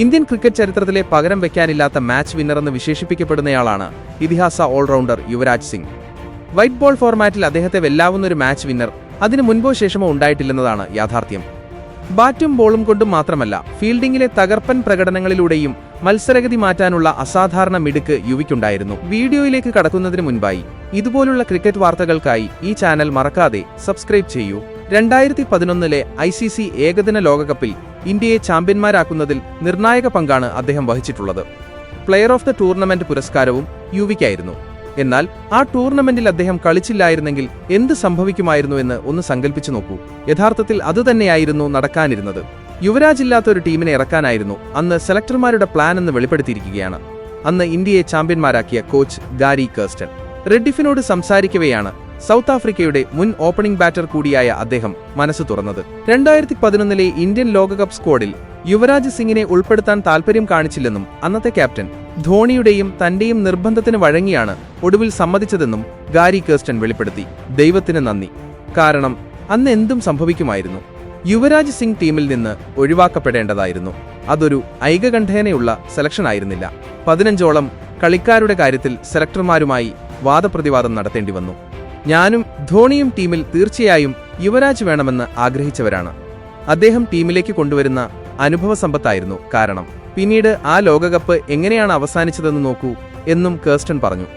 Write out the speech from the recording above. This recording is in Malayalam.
ഇന്ത്യൻ ക്രിക്കറ്റ് ചരിത്രത്തിലെ പകരം വയ്ക്കാനില്ലാത്ത മാച്ച് വിന്നറെന്ന് വിശേഷിപ്പിക്കപ്പെടുന്നയാളാണ് ഇതിഹാസ allrounder Yuvraj Singh. White ball ഫോർമാറ്റിൽ അദ്ദേഹത്തെ വെല്ലാവുന്നൊരു മാച്ച് വിന്നർ അതിനു മുൻപോ ശേഷമോ ഉണ്ടായിട്ടില്ലെന്നതാണ് യാഥാർത്ഥ്യം. ബാറ്റും ബോളും കൊണ്ടും മാത്രമല്ല, ഫീൽഡിംഗിലെ തകർപ്പൻ പ്രകടനങ്ങളിലൂടെയും മത്സരഗതി മാറ്റാനുള്ള അസാധാരണ മിടുക്ക് യുവിക്കുണ്ടായിരുന്നു. വീഡിയോയിലേക്ക് കടക്കുന്നതിന് മുൻപായി ഇതുപോലുള്ള ക്രിക്കറ്റ് വാർത്തകൾക്കായി ഈ ചാനൽ മറക്കാതെ സബ്സ്ക്രൈബ് ചെയ്യൂ. 2011 ICC ഏകദിന ലോകകപ്പിൽ ഇന്ത്യയെ ചാമ്പ്യന്മാരാക്കുന്നതിൽ നിർണായക പങ്കാണ് അദ്ദേഹം വഹിച്ചിട്ടുള്ളത്. പ്ലെയർ ഓഫ് ദ ടൂർണമെന്റ് പുരസ്കാരവും യുവിക്കായിരുന്നു. എന്നാൽ ആ ടൂർണമെന്റിൽ അദ്ദേഹം കളിച്ചില്ലായിരുന്നെങ്കിൽ എന്ത് സംഭവിക്കുമായിരുന്നുവെന്ന് ഒന്ന് സങ്കല്പിച്ചു നോക്കൂ. യഥാർത്ഥത്തിൽ അതുതന്നെയായിരുന്നു നടക്കാനിരുന്നത്. യുവരാജ് ഇല്ലാത്ത ഒരു ടീമിനെ ഇറക്കാനായിരുന്നു അന്ന് സെലക്ടർമാരുടെ പ്ലാൻ എന്ന് വെളിപ്പെടുത്തിയിരിക്കുകയാണ് അന്ന് ഇന്ത്യയെ ചാമ്പ്യന്മാരാക്കിയ കോച്ച് ഗാരി കേർസ്റ്റൺ. റെഡ്ഡിഫിനോട് സംസാരിക്കവെയാണ് സൗത്ത് ആഫ്രിക്കയുടെ മുൻ ഓപ്പണിംഗ് ബാറ്റർ കൂടിയായ അദ്ദേഹം മനസ്സ് തുറന്നത്. 2011 ഇന്ത്യൻ ലോകകപ്പ് സ്ക്വാഡിൽ യുവരാജ് സിംഗിനെ ഉൾപ്പെടുത്താൻ താൽപര്യം കാണിച്ചില്ലെന്നും അന്നത്തെ ക്യാപ്റ്റൻ ധോണിയുടെയും തന്റെയും നിർബന്ധത്തിന് വഴങ്ങിയാണ് ഒടുവിൽ സമ്മതിച്ചതെന്നും ഗാരി കേർസ്റ്റൺ വെളിപ്പെടുത്തി. ദൈവത്തിന് നന്ദി, കാരണം അന്ന് എന്തും സംഭവിക്കുമായിരുന്നു. യുവരാജ് സിംഗ് ടീമിൽ നിന്ന് ഒഴിവാക്കപ്പെടേണ്ടതായിരുന്നു. അതൊരു ഐകകണ്ഠേനയുള്ള സെലക്ഷൻ ആയിരുന്നില്ല. 15ഓളം കളിക്കാരുടെ കാര്യത്തിൽ സെലക്ടർമാരുമായി വാദപ്രതിവാദം നടത്തേണ്ടി വന്നു. ഞാനും ധോണിയും ടീമിൽ തീർച്ചയായും യുവരാജ് വേണമെന്ന് ആഗ്രഹിച്ചവരാണ്. അദ്ദേഹം ടീമിലേക്ക് കൊണ്ടുവരുന്ന അനുഭവ സമ്പത്തായിരുന്നു കാരണം. പിന്നീട് ആ ലോകകപ്പ് എങ്ങനെയാണ് അവസാനിച്ചതെന്ന് നോക്കൂ എന്നും കേർസ്റ്റൺ പറഞ്ഞു.